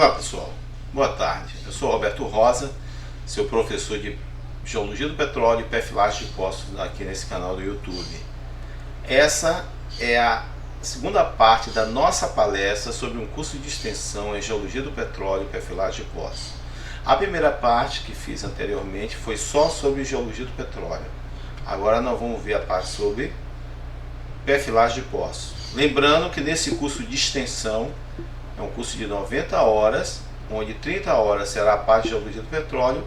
Olá pessoal, boa tarde. Eu sou Roberto Rosa, seu professor de Geologia do Petróleo e Perfilagem de Poços aqui nesse canal do YouTube. Essa é a segunda parte da nossa palestra sobre um curso de extensão em Geologia do Petróleo e Perfilagem de Poços. A primeira parte que fiz anteriormente foi só sobre Geologia do Petróleo. Agora nós vamos ver a parte sobre Perfilagem de Poços. Lembrando que nesse curso de extensão é um curso de 90 horas, onde 30 horas será a parte de geologia do petróleo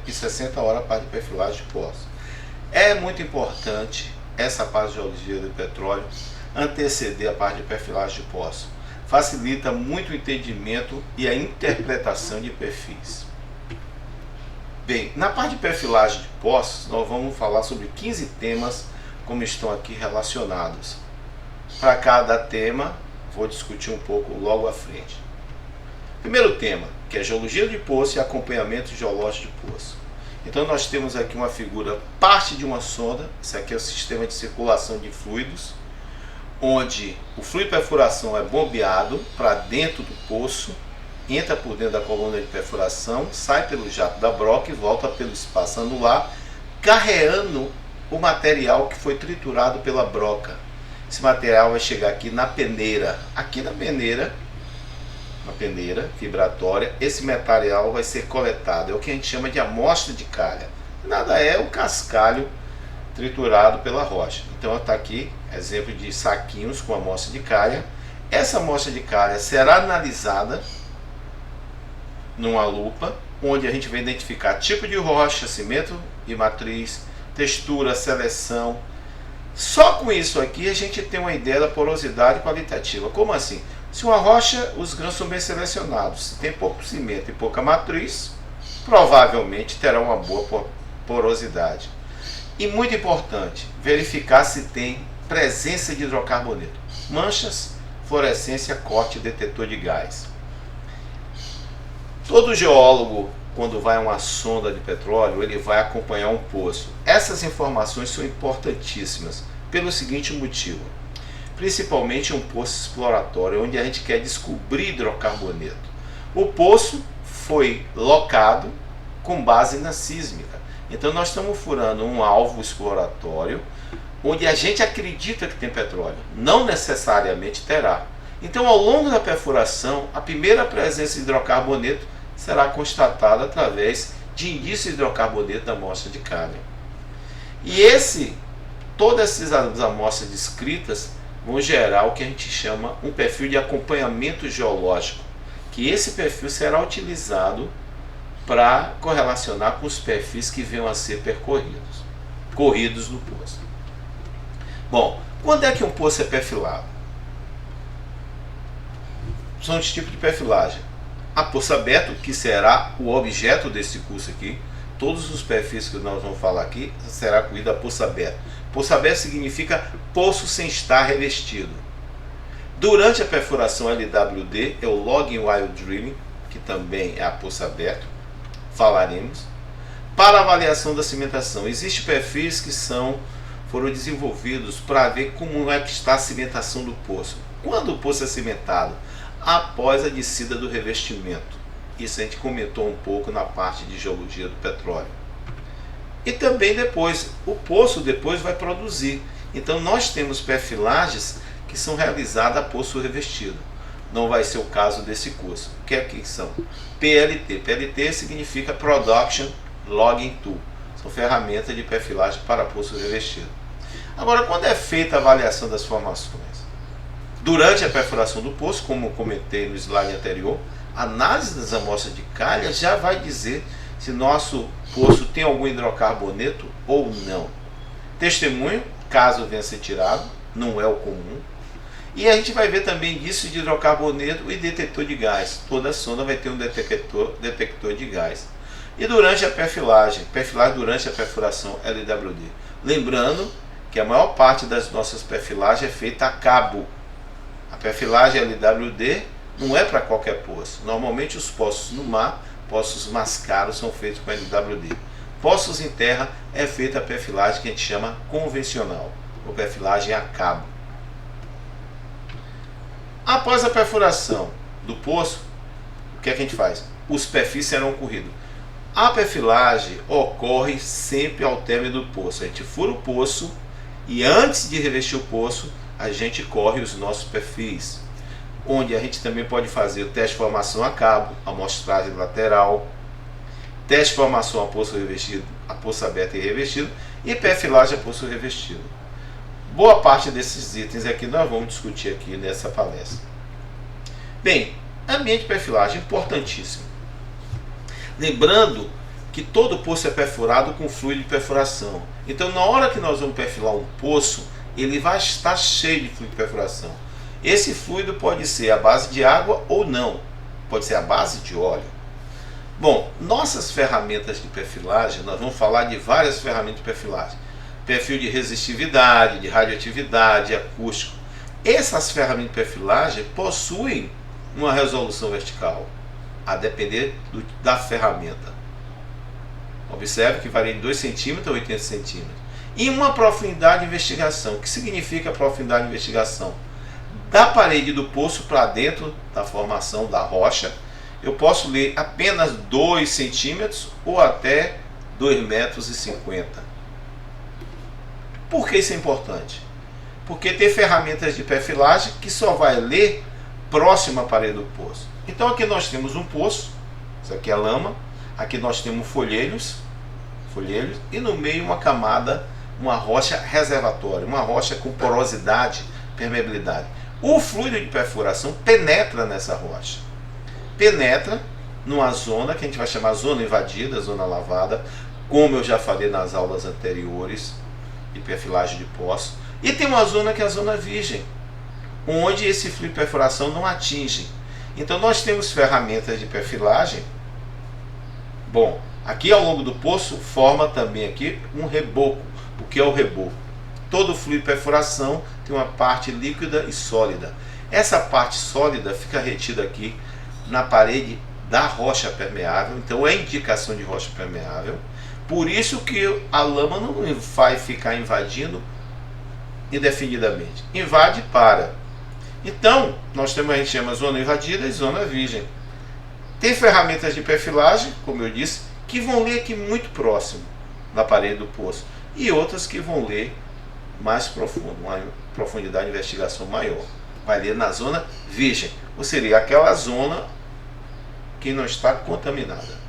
e 60 horas a parte de perfilagem de poços. É muito importante essa parte de geologia do petróleo anteceder a parte de perfilagem de poços. Facilita muito o entendimento e a interpretação de perfis. Bem, na parte de perfilagem de poços, nós vamos falar sobre 15 temas como estão aqui relacionados. Para cada tema, vou discutir um pouco logo à frente. Primeiro tema, que é geologia de poço e acompanhamento geológico de poço. Então nós temos aqui uma figura, parte de uma sonda, isso aqui é o sistema de circulação de fluidos, onde o fluido de perfuração é bombeado para dentro do poço, entra por dentro da coluna de perfuração, sai pelo jato da broca e volta pelo espaço anular, carregando o material que foi triturado pela broca. Esse material vai chegar aqui na peneira. Aqui na peneira vibratória, esse material vai ser coletado. É o que a gente chama de amostra de calha. Nada é o cascalho triturado pela rocha. Então está aqui exemplo de saquinhos com amostra de calha. Essa amostra de calha será analisada numa lupa, onde a gente vai identificar tipo de rocha, cimento e matriz, textura, seleção. Só com isso aqui a gente tem uma ideia da porosidade qualitativa. Como assim? Se uma rocha, os grãos são bem selecionados, se tem pouco cimento e pouca matriz, provavelmente terá uma boa porosidade. E muito importante, verificar se tem presença de hidrocarboneto. Manchas, fluorescência, corte, detetor de gás. Todo geólogo, quando vai a uma sonda de petróleo, ele vai acompanhar um poço. Essas informações são importantíssimas pelo seguinte motivo. Principalmente um poço exploratório, onde a gente quer descobrir hidrocarboneto. O poço foi locado com base na sísmica. Então nós estamos furando um alvo exploratório, onde a gente acredita que tem petróleo. Não necessariamente terá. Então ao longo da perfuração, a primeira presença de hidrocarboneto será constatada através de indício de hidrocarboneto da amostra de calha. E todas essas amostras descritas vão gerar o que a gente chama um perfil de acompanhamento geológico, que esse perfil será utilizado para correlacionar com os perfis que venham a ser corridos no poço. Bom, quando é que um poço é perfilado? São os tipos de perfilagem. A poço aberto, que será o objeto desse curso aqui, todos os perfis que nós vamos falar aqui, será corrido a poço aberto. Poço aberto significa poço sem estar revestido. Durante a perfuração LWD, é o Logging While Drilling, que também é a poço aberto, falaremos. Para avaliação da cimentação, existem perfis que foram desenvolvidos para ver como é que está a cimentação do poço. Quando o poço é cimentado? Após a descida do revestimento. Isso a gente comentou um pouco na parte de geologia do petróleo. E também depois, o poço depois vai produzir. Então nós temos perfilagens que são realizadas a poço revestido. Não vai ser o caso desse curso. O que é que são? PLT. PLT significa Production Logging Tool. São ferramentas de perfilagem para poço revestido. Agora, quando é feita a avaliação das formações? Durante a perfuração do poço, como eu comentei no slide anterior, a análise das amostras de calha já vai dizer se nosso poço tem algum hidrocarboneto ou não. Testemunho, caso venha a ser tirado, não é o comum. E a gente vai ver também indício de hidrocarboneto e detetor de gás. Toda sonda vai ter um detector de gás. E durante a perfilagem durante a perfuração LWD. Lembrando que a maior parte das nossas perfilagens é feita a cabo. A perfilagem LWD não é para qualquer poço. Normalmente os poços no mar, poços mais caros, são feitos com LWD. Poços em terra é feita a perfilagem que a gente chama convencional, ou perfilagem a cabo. Após a perfuração do poço, o que a gente faz? Os perfis serão corridos. A perfilagem ocorre sempre ao término do poço. A gente fura o poço e antes de revestir o poço, a gente corre os nossos perfis, onde a gente também pode fazer o teste de formação a cabo, amostragem lateral, teste de formação a poço revestido, a poço aberto e revestido, e perfilagem a poço revestido. Boa parte desses itens aqui nós vamos discutir aqui nessa palestra. Bem, ambiente de perfilagem, importantíssimo. Lembrando que todo poço é perfurado com fluido de perfuração. Então, na hora que nós vamos perfilar um poço, ele vai estar cheio de fluido de perfuração. Esse fluido pode ser a base de água ou não. Pode ser a base de óleo. Bom, nossas ferramentas de perfilagem, nós vamos falar de várias ferramentas de perfilagem. Perfil de resistividade, de radioatividade, acústico. Essas ferramentas de perfilagem possuem uma resolução vertical, a depender da ferramenta. Observe que varia de 2 cm a 80 cm. E uma profundidade de investigação. O que significa profundidade de investigação? Da parede do poço para dentro da formação da rocha, eu posso ler apenas 2 centímetros ou até 2,50 metros. Por que isso é importante? Porque tem ferramentas de perfilagem que só vai ler próximo à parede do poço. Então aqui nós temos um poço, isso aqui é lama, aqui nós temos folheiros, e no meio uma camada, uma rocha reservatória, uma rocha com porosidade, permeabilidade. O fluido de perfuração penetra nessa rocha, penetra numa zona que a gente vai chamar zona invadida, zona lavada, como eu já falei nas aulas anteriores de perfilagem de poço, e tem uma zona que é a zona virgem, onde esse fluido de perfuração não atinge. Então nós temos ferramentas de perfilagem. Bom, aqui ao longo do poço forma também aqui um reboco. O que é o reboco? Todo fluido de perfuração tem uma parte líquida e sólida. Essa parte sólida fica retida aqui na parede da rocha permeável. Então é indicação de rocha permeável. Por isso que a lama não vai ficar invadindo indefinidamente. Invade e para. Então, nós temos, a gente chama zona invadida e zona virgem. Tem ferramentas de perfilagem, como eu disse, que vão ler aqui muito próximo da parede do poço. E outras que vão ler mais profundo, uma profundidade de investigação maior. Vai ler na zona virgem, ou seria aquela zona que não está contaminada.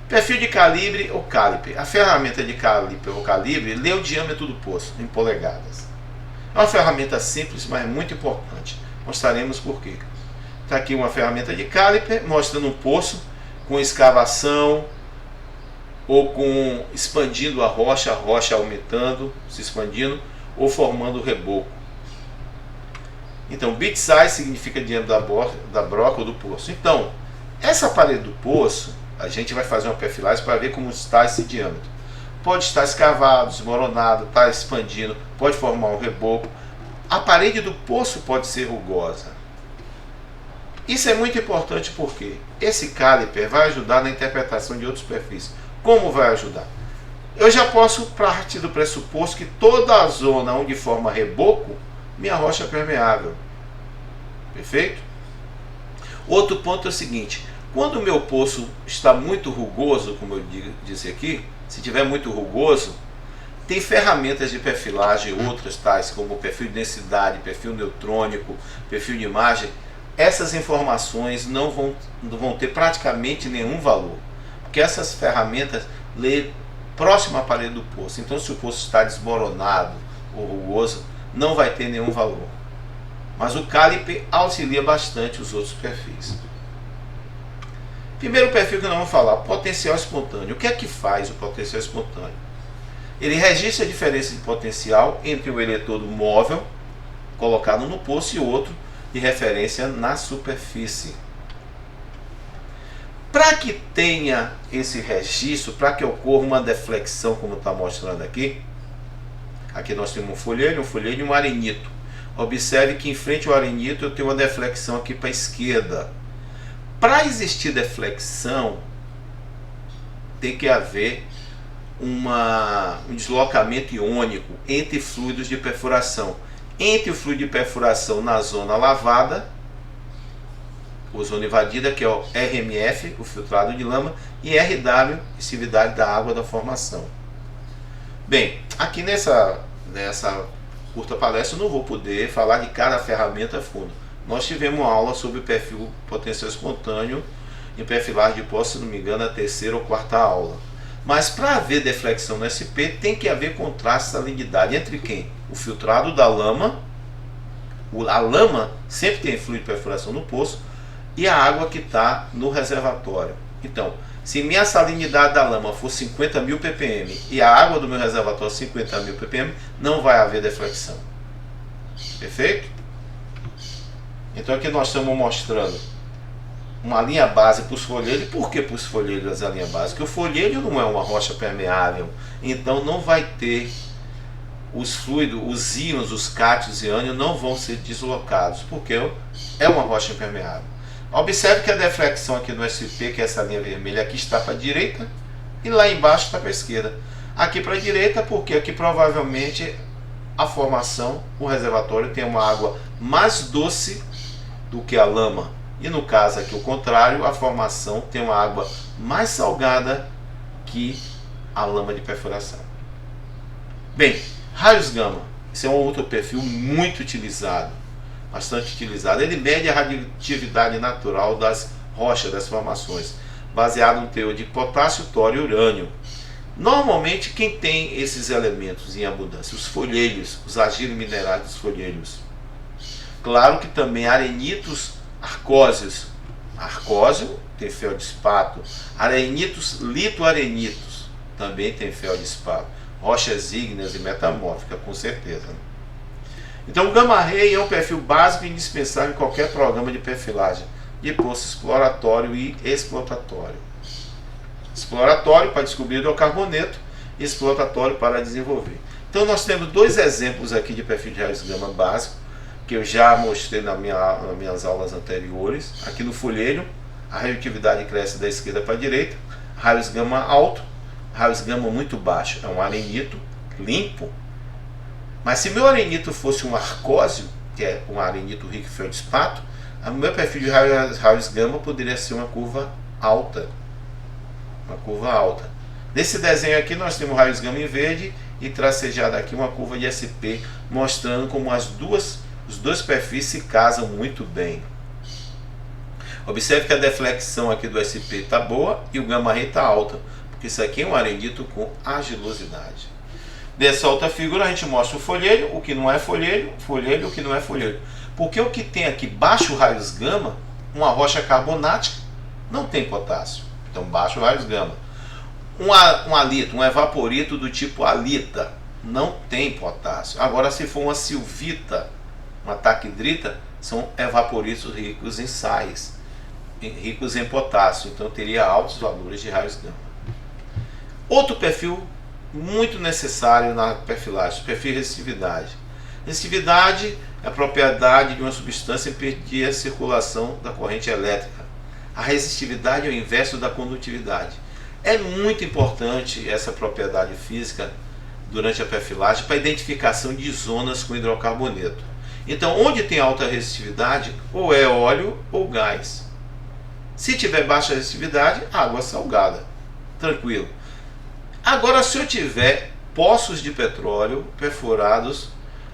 Perfil de calibre ou caliper. A ferramenta de caliper ou calibre lê o diâmetro do poço em polegadas. É uma ferramenta simples, mas muito importante. Mostraremos por quê. Está aqui uma ferramenta de caliper mostrando um poço com escavação ou com expandindo a rocha aumentando, se expandindo ou formando reboco. Então, bit size significa diâmetro da broca ou do poço. Então, essa parede do poço, a gente vai fazer uma perfilagem para ver como está esse diâmetro. Pode estar escavado, desmoronado, está expandindo, pode formar um reboco. A parede do poço pode ser rugosa. Isso é muito importante porque esse caliper vai ajudar na interpretação de outros perfis. Como vai ajudar? Eu já posso partir do pressuposto que toda a zona onde forma reboco, minha rocha é permeável. Perfeito? Outro ponto é o seguinte: quando o meu poço está muito rugoso, como eu disse aqui, se tiver muito rugoso, tem ferramentas de perfilagem, outras tais como perfil de densidade, perfil neutrônico, perfil de imagem. Essas informações não vão ter praticamente nenhum valor, porque essas ferramentas lê próximo à parede do poço. Então, se o poço está desmoronado ou rugoso, não vai ter nenhum valor. Mas o caliper auxilia bastante os outros perfis. Primeiro perfil que nós vamos falar, potencial espontâneo. O que é que faz o potencial espontâneo? Ele registra a diferença de potencial entre o eletrodo móvel colocado no poço e outro de referência na superfície. Para que tenha esse registro, para que ocorra uma deflexão, como está mostrando aqui, aqui nós temos um folheiro e um arenito. Observe que em frente ao arenito eu tenho uma deflexão aqui para a esquerda. Para existir deflexão, tem que haver um deslocamento iônico entre fluidos de perfuração. Entre o fluido de perfuração na zona lavada ozônio invadida, que é o RMF, o filtrado de lama, e RW, emissividade da água da formação. Bem, aqui nessa curta palestra eu não vou poder falar de cada ferramenta a fundo. Nós tivemos uma aula sobre perfil potencial espontâneo em perfilagem de poço, se não me engano, a terceira ou quarta aula. Mas para haver deflexão no SP, tem que haver contraste, salinidade entre quem? O filtrado da lama, a lama sempre tem fluido de perfuração no poço, e a água que está no reservatório. Então, se minha salinidade da lama for 50.000 ppm e a água do meu reservatório 50.000 ppm, não vai haver deflexão. Perfeito? Então aqui nós estamos mostrando uma linha base para os folhelhos. Por que para os folhelhos a linha base? Porque o folhelho não é uma rocha permeável, então não vai ter os fluidos, os íons, os cátions e ânions não vão ser deslocados, porque é uma rocha impermeável. Observe que a deflexão aqui no SP, que é essa linha vermelha, aqui está para a direita e lá embaixo está para a esquerda. Aqui para a direita, porque aqui provavelmente a formação, o reservatório tem uma água mais doce do que a lama. E no caso aqui o contrário, a formação tem uma água mais salgada que a lama de perfuração. Bem, raios gama, esse é um outro perfil muito utilizado, bastante utilizado. Ele mede a radioatividade natural das rochas, das formações, baseado no teor de potássio, tório e urânio. Normalmente quem tem esses elementos em abundância? Os folhelhos, os argilos minerais dos folhelhos. Claro que também arenitos arcóseos. Arcóseo tem feldespato. Arenitos litoarenitos também tem feldespato. Rochas ígneas e metamórficas, com certeza. Então o gamma-ray é um perfil básico e indispensável em qualquer programa de perfilagem de poço exploratório e exploratório. Exploratório para descobrir hidrocarboneto e exploratório para desenvolver. Então nós temos dois exemplos aqui de perfil de raios gama básico, que eu já mostrei nas minhas aulas anteriores. Aqui no folheiro, a radioatividade cresce da esquerda para a direita, raios gama alto, raios gama muito baixo, é um arenito limpo. Mas se meu arenito fosse um arcóseo, que é um arenito rico em feldespato, o meu perfil de raios gama poderia ser uma curva alta. Uma curva alta. Nesse desenho aqui nós temos raios gama em verde e tracejado aqui uma curva de SP, mostrando como os dois perfis se casam muito bem. Observe que a deflexão aqui do SP está boa e o gamma-ray está alta, porque isso aqui é um arenito com argilosidade. Dessa outra figura a gente mostra o folhelho, o que não é folhelho, folhelho, o que não é folhelho. Porque o que tem aqui baixo raios gama, uma rocha carbonática, não tem potássio. Então baixo raios gama. Um halito, um evaporito do tipo halita, não tem potássio. Agora se for uma silvita, uma taquidrita, são evaporitos ricos em sais, ricos em potássio. Então teria altos valores de raios gama. Outro perfil muito necessário na perfilagem, o perfil de resistividade. Resistividade é a propriedade de uma substância impedir a circulação da corrente elétrica. A resistividade é o inverso da condutividade. É muito importante essa propriedade física durante a perfilagem para a identificação de zonas com hidrocarboneto. Então, onde tem alta resistividade, ou é óleo ou gás. Se tiver baixa resistividade, água salgada. Tranquilo. Agora, se eu tiver poços de petróleo perfurados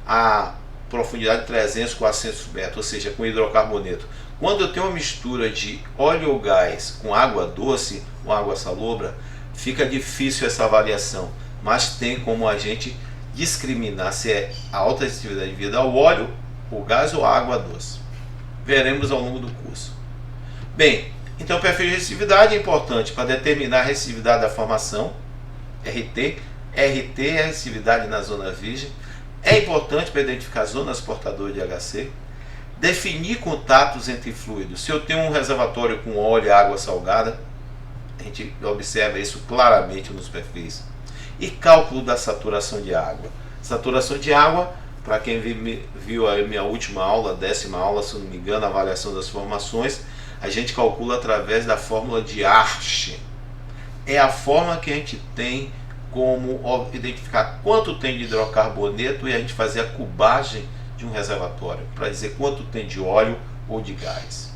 a profundidade de 300, 400 metros, ou seja, com hidrocarboneto, quando eu tenho uma mistura de óleo ou gás com água doce ou água salobra, fica difícil essa avaliação, mas tem como a gente discriminar se é a alta resistividade devido ao óleo, o gás ou a água doce. Veremos ao longo do curso. Bem, então o perfil de resistividade é importante para determinar a resistividade da formação, RT é a resistividade na zona virgem. É importante para identificar zonas portadoras de HC. Definir contatos entre fluidos. Se eu tenho um reservatório com óleo e água salgada, a gente observa isso claramente nos perfis. E cálculo da saturação de água. Saturação de água, para quem viu a minha última aula, 10ª aula, se não me engano, a avaliação das formações, a gente calcula através da fórmula de Arche. É a forma que a gente tem como identificar quanto tem de hidrocarboneto e a gente fazer a cubagem de um reservatório, para dizer quanto tem de óleo ou de gás.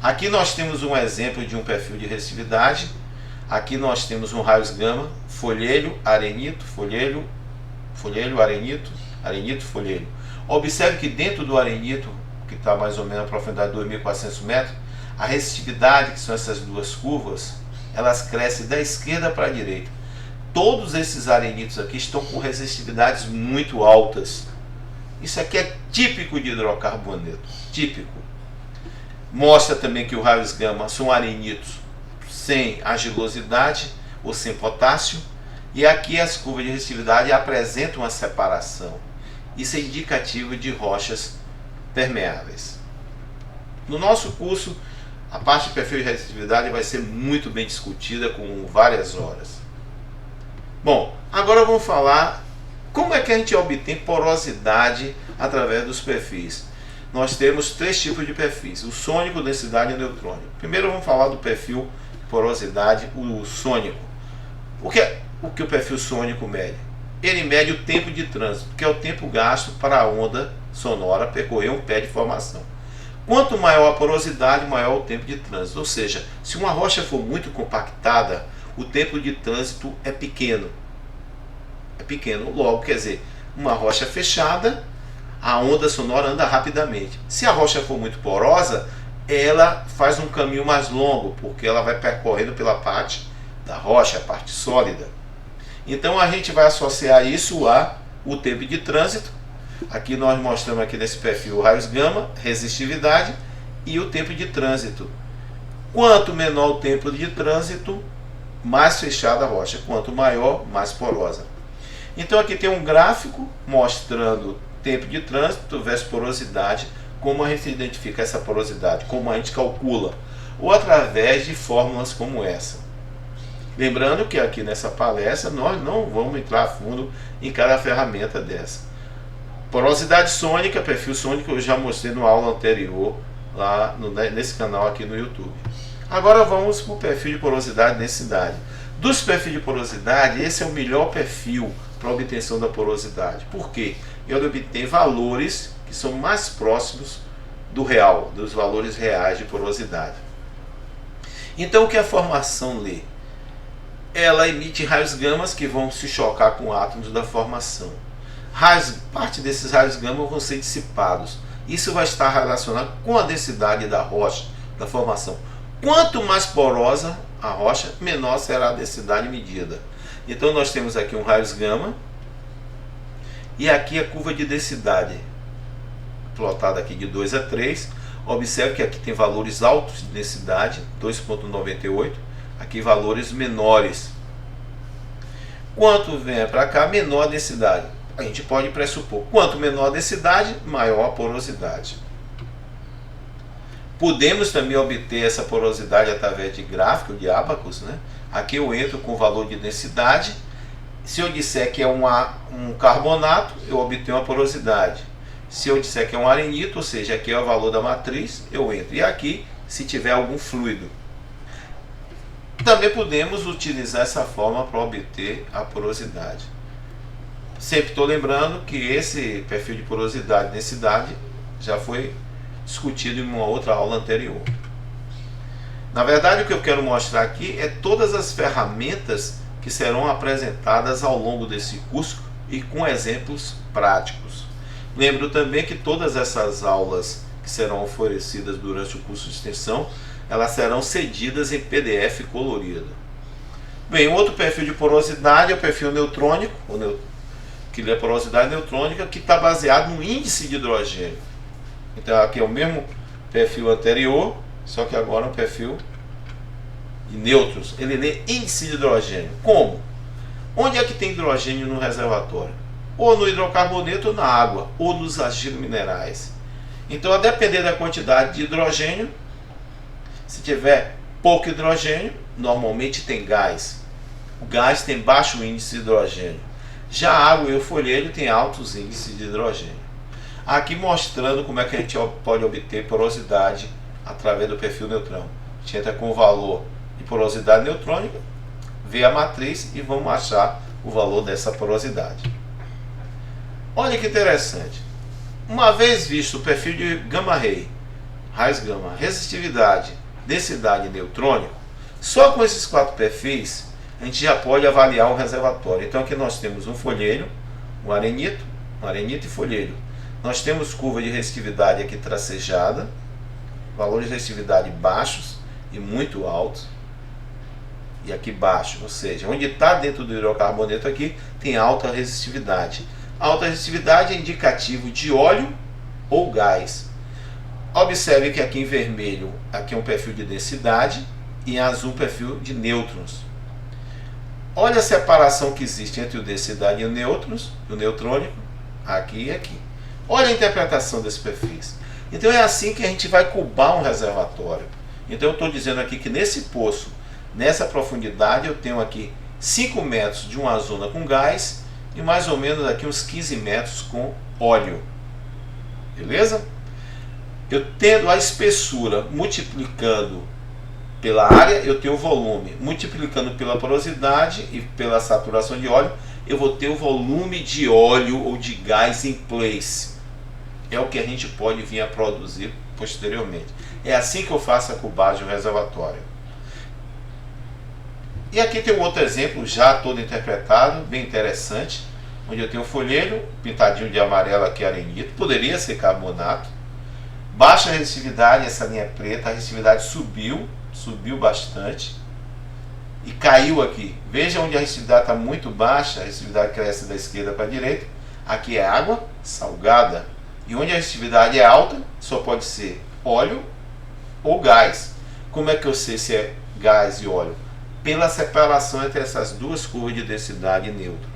Aqui nós temos um exemplo de um perfil de resistividade. Aqui nós temos um raios gama, folhelho, arenito, folhelho, arenito, arenito, folhelho. Observe que dentro do arenito, que está mais ou menos a profundidade de 2.400 metros, a resistividade, que são essas duas curvas, elas crescem da esquerda para a direita. Todos esses arenitos aqui estão com resistividades muito altas. Isso aqui é típico de hidrocarboneto, típico. Mostra também que o raios gama são arenitos sem argilosidade ou sem potássio. E aqui as curvas de resistividade apresentam uma separação. Isso é indicativo de rochas permeáveis. No nosso curso, a parte de perfil de resistividade vai ser muito bem discutida com várias horas. Bom, agora vamos falar como é que a gente obtém porosidade através dos perfis. Nós temos três tipos de perfis: o sônico, densidade e neutrônico. Primeiro vamos falar do perfil de porosidade, o sônico. O que o perfil sônico mede? Ele mede o tempo de trânsito, que é o tempo gasto para a onda sonora percorrer um pé de formação. Quanto maior a porosidade, maior o tempo de trânsito. Ou seja, se uma rocha for muito compactada, o tempo de trânsito é pequeno. É pequeno. Logo, quer dizer, uma rocha fechada, a onda sonora anda rapidamente. Se a rocha for muito porosa, ela faz um caminho mais longo, porque ela vai percorrendo pela parte da rocha, a parte sólida. Então a gente vai associar isso a o tempo de trânsito. Aqui nós mostramos aqui nesse perfil o raios gama, resistividade e o tempo de trânsito. Quanto menor o tempo de trânsito, mais fechada a rocha. Quanto maior, mais porosa. Então aqui tem um gráfico mostrando tempo de trânsito versus porosidade. Como a gente identifica essa porosidade? Como a gente calcula? Ou através de fórmulas como essa. Lembrando que aqui nessa palestra nós não vamos entrar a fundo em cada ferramenta dessa. Porosidade sônica, perfil sônico, eu já mostrei na aula anterior, lá nesse canal aqui no YouTube. Agora vamos para o perfil de porosidade e densidade. Dos perfis de porosidade, esse é o melhor perfil para a obtenção da porosidade. Por quê? Ele obtém valores que são mais próximos do real, dos valores reais de porosidade. Então o que a formação lê? Ela emite raios gamas que vão se chocar com átomos da formação. Parte desses raios gama vão ser dissipados. Isso vai estar relacionado com a densidade da rocha, da formação. Quanto mais porosa a rocha, menor será a densidade medida. Então nós temos aqui um raios gama e aqui a curva de densidade, plotada aqui de 2 a 3. Observe que aqui tem valores altos de densidade, 2,98. Aqui valores menores. Quanto vem para cá, menor a densidade. A gente pode pressupor, quanto menor a densidade, maior a porosidade. Podemos também obter essa porosidade através de gráfico de Abacus, né? Aqui eu entro com o valor de densidade. Se eu disser que é um carbonato, eu obtenho a porosidade. Se eu disser que é um arenito, ou seja, aqui é o valor da matriz, eu entro. E aqui, se tiver algum fluido. Também podemos utilizar essa forma para obter a porosidade. Sempre estou lembrando que esse perfil de porosidade e densidade já foi discutido em uma outra aula anterior. Na verdade, o que eu quero mostrar aqui é todas as ferramentas que serão apresentadas ao longo desse curso e com exemplos práticos. Lembro também que todas essas aulas que serão oferecidas durante o curso de extensão, elas serão cedidas em PDF colorido. Bem, outro perfil de porosidade é o perfil neutrônico, que é a porosidade neutrônica, que está baseado no índice de hidrogênio. Então aqui é o mesmo perfil anterior, só que agora é um perfil de nêutrons. Ele lê índice de hidrogênio. Como? Onde é que tem hidrogênio no reservatório? Ou no hidrocarboneto ou na água, ou nos agentes minerais. Então, a depender da quantidade de hidrogênio, se tiver pouco hidrogênio, normalmente tem gás. O gás tem baixo índice de hidrogênio. Já a água e o folhedo têm altos índices de hidrogênio. Aqui mostrando como é que a gente pode obter porosidade através do perfil neutrão. A gente entra com o valor de porosidade neutrônica, vê a matriz e vamos achar o valor dessa porosidade. Olha que interessante. Uma vez visto o perfil de gamma ray raios gama, resistividade, densidade e neutrônico, só com esses 4 perfis a gente já pode avaliar um reservatório. Então aqui nós temos um folheiro, um arenito e folheiro. Nós temos curva de resistividade aqui tracejada, valores de resistividade baixos e muito altos, e aqui baixo, ou seja, onde está dentro do hidrocarboneto aqui tem alta resistividade. Alta resistividade é indicativo de óleo ou gás. Observe que aqui em vermelho aqui é um perfil de densidade e em azul um perfil de nêutrons. Olha a separação que existe entre o densidade e o nêutrons, o neutrônico, aqui e aqui. Olha a interpretação desses perfis. Então é assim que a gente vai cubar um reservatório. Então eu estou dizendo aqui que nesse poço, nessa profundidade, eu tenho aqui 5 metros de uma zona com gás e mais ou menos aqui uns 15 metros com óleo. Beleza? Eu tendo a espessura multiplicando pela área, eu tenho o volume. Multiplicando pela porosidade e pela saturação de óleo, eu vou ter o volume de óleo ou de gás em place. É o que a gente pode vir a produzir posteriormente. É assim que eu faço a cubagem do reservatório. E aqui tem um outro exemplo já todo interpretado, bem interessante, onde eu tenho um folheiro pintadinho de amarelo aqui, arenito, poderia ser carbonato. Baixa resistividade, essa linha preta, a resistividade subiu bastante e caiu aqui. Veja onde a resistividade está muito baixa, a resistividade cresce da esquerda para a direita. Aqui é água salgada. E onde a resistividade é alta, só pode ser óleo ou gás. Como é que eu sei se é gás e óleo? Pela separação entre essas duas curvas de densidade e nêutron.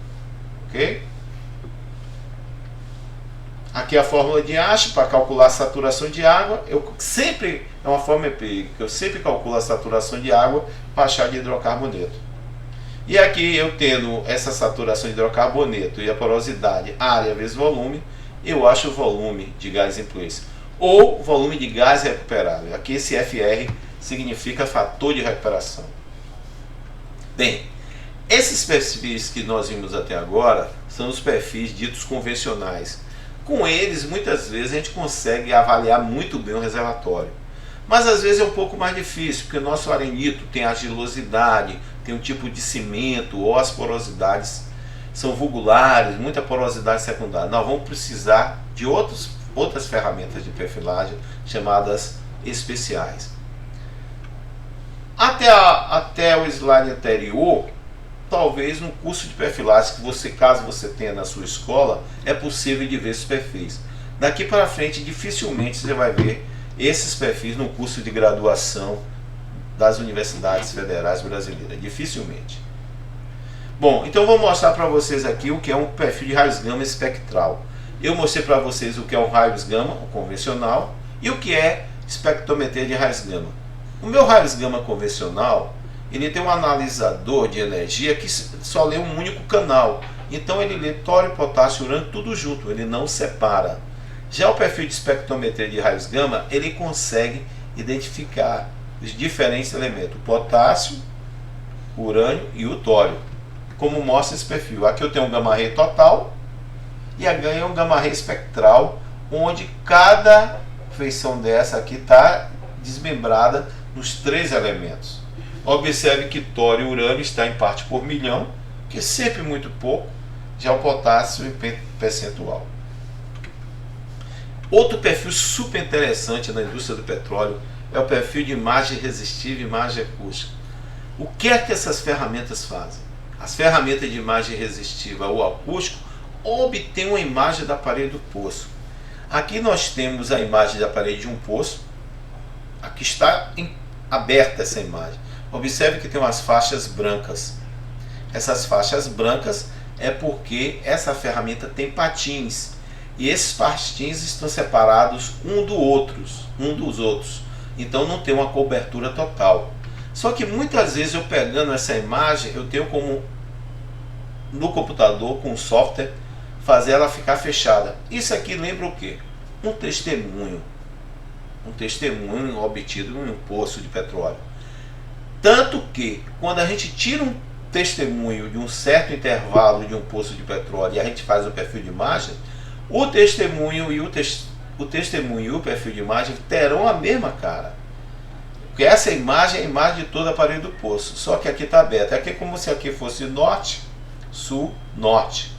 Ok? Aqui é a fórmula de Asch para calcular a saturação de água. É uma fórmula empírica. Eu sempre calculo a saturação de água para achar de hidrocarboneto. E aqui eu tendo essa saturação de hidrocarboneto e a porosidade, área vezes volume, eu acho o volume de gás em place. Ou volume de gás recuperável. Aqui esse FR significa fator de recuperação. Bem, esses perfis que nós vimos até agora são os perfis ditos convencionais. Com eles, muitas vezes, a gente consegue avaliar muito bem o reservatório. Mas às vezes é um pouco mais difícil, porque o nosso arenito tem argilosidade, tem um tipo de cimento, ou as porosidades são vulgulares, muita porosidade secundária. Nós vamos precisar de outras ferramentas de perfilagem chamadas especiais. Até o slide anterior, talvez no curso de perfilagem que você, caso você tenha na sua escola, é possível de ver esses perfis. Daqui para frente, dificilmente você vai ver esses perfis no curso de graduação das universidades federais brasileiras. Dificilmente. Bom, então eu vou mostrar para vocês aqui o que é um perfil de raios gama espectral. Eu mostrei para vocês o que é um raios gama, o convencional, e o que é espectrometria de raios gama. O meu raios gama convencional, ele tem um analisador de energia que só lê um único canal. Então ele lê tório, potássio e urânio tudo junto, ele não separa. Já o perfil de espectrometria de raios gama, ele consegue identificar os diferentes elementos, o potássio, o urânio e o tório. Como mostra esse perfil. Aqui eu tenho um gama-ray total e a ganha é um gama-ray espectral, onde cada feição dessa aqui está desmembrada nos 3 elementos. Observe que tório e urânio está em parte por milhão, que é sempre muito pouco, já o potássio em percentual. Outro perfil super interessante na indústria do petróleo é o perfil de imagem resistiva e imagem acústica. O que é que essas ferramentas fazem? As ferramentas de imagem resistiva ou acústico obtêm uma imagem da parede do poço. Aqui nós temos a imagem da parede de um poço. Aqui está aberta essa imagem. Observe que tem umas faixas brancas. Essas faixas brancas é porque essa ferramenta tem patins. E esses patins estão separados um dos outros. Então não tem uma cobertura total. Só que muitas vezes eu pegando essa imagem, eu tenho como no computador com software fazer ela ficar fechada. Isso aqui lembra o quê? Um testemunho obtido em um poço de petróleo. Tanto que quando a gente tira um testemunho de um certo intervalo de um poço de petróleo e a gente faz o perfil de imagem, o testemunho e o testemunho e o perfil de imagem terão a mesma cara. Porque essa imagem é a imagem de toda a parede do poço. Só que aqui está aberto. Aqui é como se aqui fosse norte, sul, norte.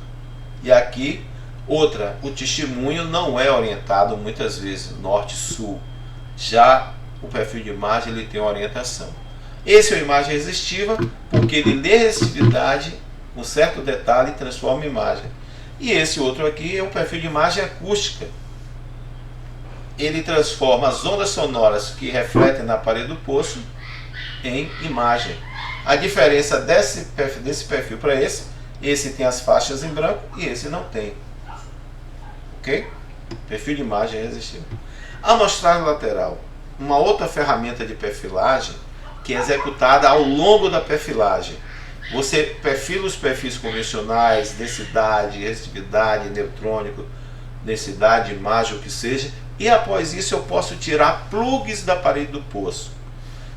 E aqui, outra, o testemunho não é orientado muitas vezes norte, sul. Já o perfil de imagem ele tem uma orientação. Esse é uma imagem resistiva, porque ele lê a resistividade, um certo detalhe, e transforma em imagem. E esse outro aqui é o perfil de imagem acústica. Ele transforma as ondas sonoras que refletem na parede do poço em imagem. A diferença desse perfil para esse tem as faixas em branco e esse não tem. Ok? Perfil de imagem resistível. Amostragem lateral. Uma outra ferramenta de perfilagem que é executada ao longo da perfilagem. Você perfila os perfis convencionais, densidade, resistividade, neutrônico, densidade, imagem, o que seja, e após isso eu posso tirar plugs da parede do poço.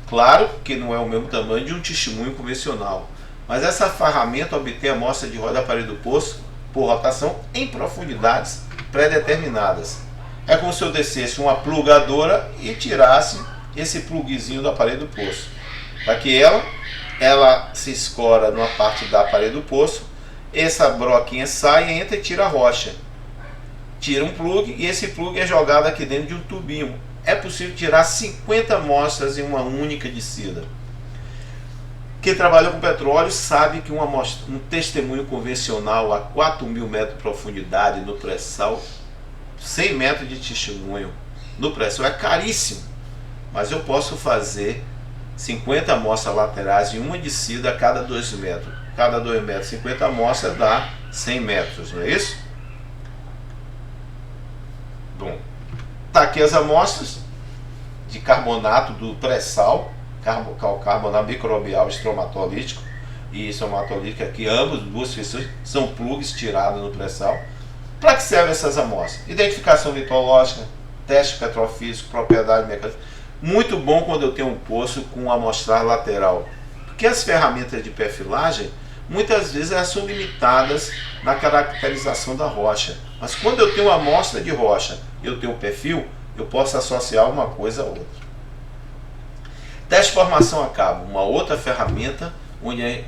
Claro que não é o mesmo tamanho de um testemunho convencional, mas essa ferramenta obtém a amostra de roda da parede do poço por rotação em profundidades pré-determinadas. É como se eu descesse uma plugadora e tirasse esse plugzinho da parede do poço, para que ela se escora numa parte da parede do poço, essa broquinha sai, entra e tira a rocha. Tira um plug e esse plug é jogado aqui dentro de um tubinho. É possível tirar 50 amostras em uma única descida. Quem trabalha com petróleo sabe que um testemunho convencional a 4.000 metros de profundidade no pré-sal, 100 metros de testemunho no pré-sal é caríssimo. Mas eu posso fazer 50 amostras laterais em uma descida a cada 2 metros. Cada 2 metros, 50 amostras dá 100 metros, não é isso? Bom, tá aqui as amostras de carbonato do pré-sal, carbonato microbial estromatolítico e estromatolítico aqui, ambos, duas fissões, são plugs tirados no pré-sal. Para que servem essas amostras? Identificação litológica, teste petrofísico, propriedade mecânica. Muito bom quando eu tenho um poço com amostragem lateral, porque as ferramentas de perfilagem muitas vezes elas são limitadas na caracterização da rocha, mas quando eu tenho uma amostra de rocha e eu tenho um perfil, eu posso associar uma coisa a outra. Teste de formação a cabo, uma outra ferramenta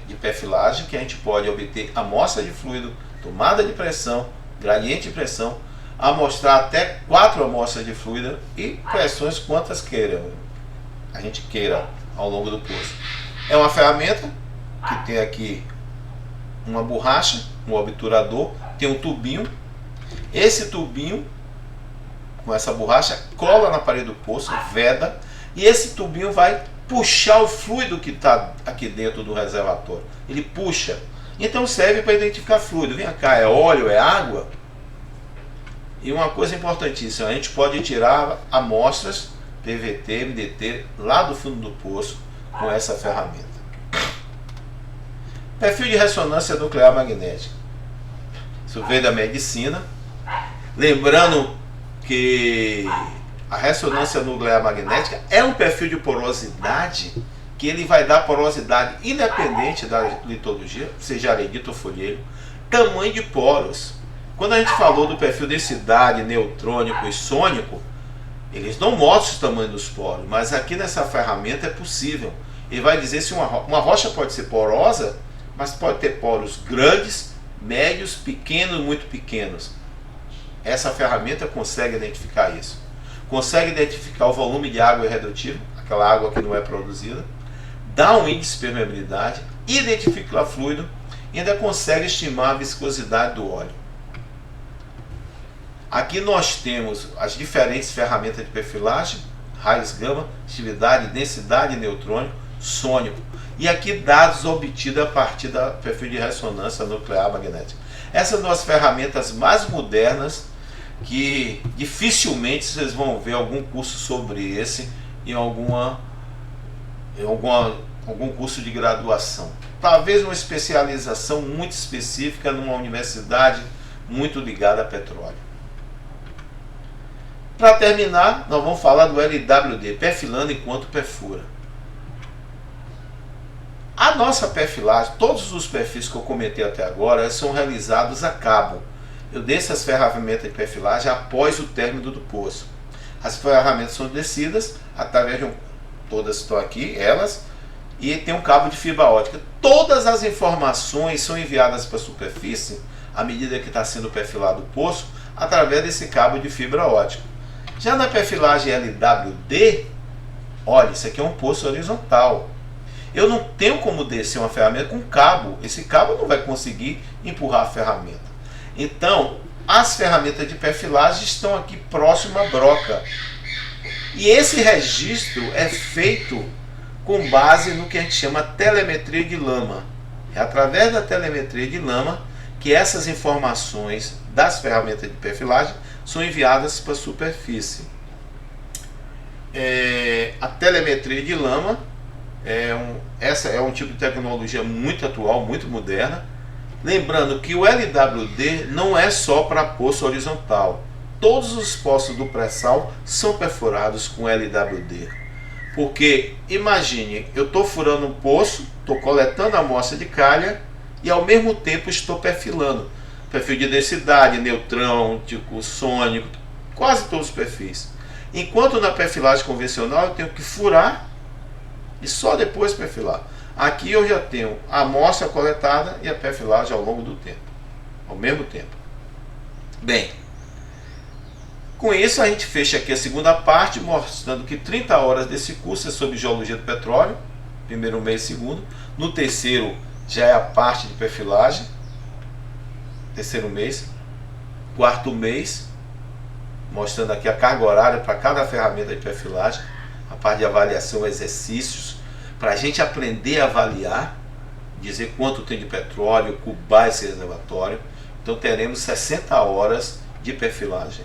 de perfilagem que a gente pode obter amostra de fluido, tomada de pressão, gradiente de pressão, amostrar até 4 amostras de fluido e pressões quantas a gente queira ao longo do poço. É uma ferramenta que tem aqui uma borracha, um obturador, tem um tubinho. Esse tubinho com essa borracha cola na parede do poço, veda, e esse tubinho vai puxar o fluido que está aqui dentro do reservatório. Ele puxa. Então serve para identificar fluido. Vem cá, é óleo, é água? E uma coisa importantíssima, a gente pode tirar amostras PVT, MDT lá do fundo do poço com essa ferramenta. Perfil de ressonância nuclear magnética. Isso veio da medicina. Lembrando que a ressonância nuclear magnética é um perfil de porosidade que ele vai dar porosidade independente da litologia, seja arenito ou folheiro, tamanho de poros. Quando a gente falou do perfil densidade, neutrônico e sônico, eles não mostram o tamanho dos poros, mas aqui nessa ferramenta é possível. Ele vai dizer se uma rocha pode ser porosa, mas pode ter poros grandes, médios, pequenos, muito pequenos. Essa ferramenta consegue identificar isso. Consegue identificar o volume de água irredutível, aquela água que não é produzida, dá um índice de permeabilidade, identifica o fluido e ainda consegue estimar a viscosidade do óleo. Aqui nós temos as diferentes ferramentas de perfilagem, raios gama, atividade, densidade neutrônico, sônico. E aqui dados obtidos a partir da perfil de ressonância nuclear magnética. Essas são as ferramentas mais modernas que dificilmente vocês vão ver algum curso sobre esse em algum curso de graduação. Talvez uma especialização muito específica numa universidade muito ligada a petróleo. Para terminar, nós vamos falar do LWD, perfilando enquanto perfura. A nossa perfilagem, todos os perfis que eu comentei até agora, são realizados a cabo. eu desço as ferramentas de perfilagem após o término do poço. As ferramentas são descidas através de todas estão aqui, elas, e tem um cabo de fibra ótica. Todas as informações são enviadas para a superfície à medida que está sendo perfilado o poço através desse cabo de fibra ótica. Já na perfilagem LWD, olha, isso aqui é um poço horizontal. Eu não tenho como descer uma ferramenta com cabo. Esse cabo não vai conseguir empurrar a ferramenta. Então, as ferramentas de perfilagem estão aqui próximo à broca. E esse registro é feito com base no que a gente chama telemetria de lama. É através da telemetria de lama que essas informações das ferramentas de perfilagem são enviadas para a superfície. A telemetria de lama essa é um tipo de tecnologia muito atual, muito moderna. Lembrando que o LWD não é só para poço horizontal. Todos os poços do pré-sal são perfurados com LWD. Porque, imagine, eu estou furando um poço, estou coletando a amostra de calha e ao mesmo tempo estou perfilando. Perfil de densidade, neutrônico, sônico, quase todos os perfis. Enquanto na perfilagem convencional eu tenho que furar e só depois perfilar. Aqui eu já tenho a amostra coletada e a perfilagem ao longo do tempo, ao mesmo tempo. Bem, com isso a gente fecha aqui a segunda parte, mostrando que 30 horas desse curso é sobre geologia do petróleo, primeiro mês, segundo. No terceiro já é a parte de perfilagem, terceiro mês. Quarto mês, mostrando aqui a carga horária para cada ferramenta de perfilagem, a parte de avaliação, exercícios, para a gente aprender a avaliar, dizer quanto tem de petróleo, cubar esse reservatório. Então teremos 60 horas de perfilagem.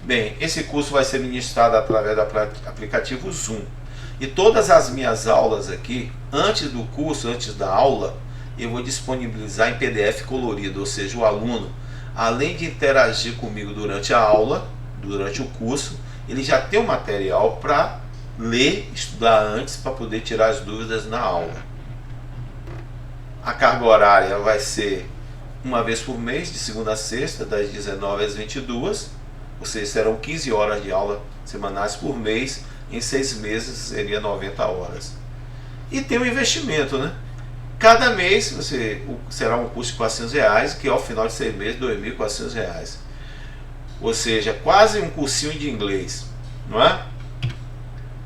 Bem, esse curso vai ser ministrado através do aplicativo Zoom. E todas as minhas aulas aqui, antes do curso, antes da aula, eu vou disponibilizar em PDF colorido, ou seja, o aluno, além de interagir comigo durante a aula, durante o curso, ele já tem o material para ler, estudar antes, para poder tirar as dúvidas na aula. A carga horária vai ser uma vez por mês, de segunda a sexta, das 19 às 22, ou seja, serão 15 horas de aula semanais por mês. Em 6 meses seria 90 horas. E tem um investimento, né? Cada mês será um curso de R$400, que ao final de 6 meses, R$2.400. Ou seja, quase um cursinho de inglês, não é?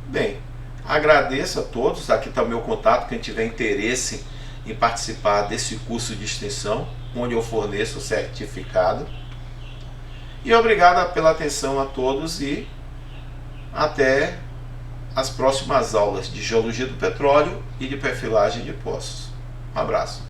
Bem, agradeço a todos. Aqui está o meu contato, quem tiver interesse em participar desse curso de extensão, onde eu forneço o certificado. E obrigado pela atenção a todos e até as próximas aulas de geologia do petróleo e de perfilagem de poços. Um abraço.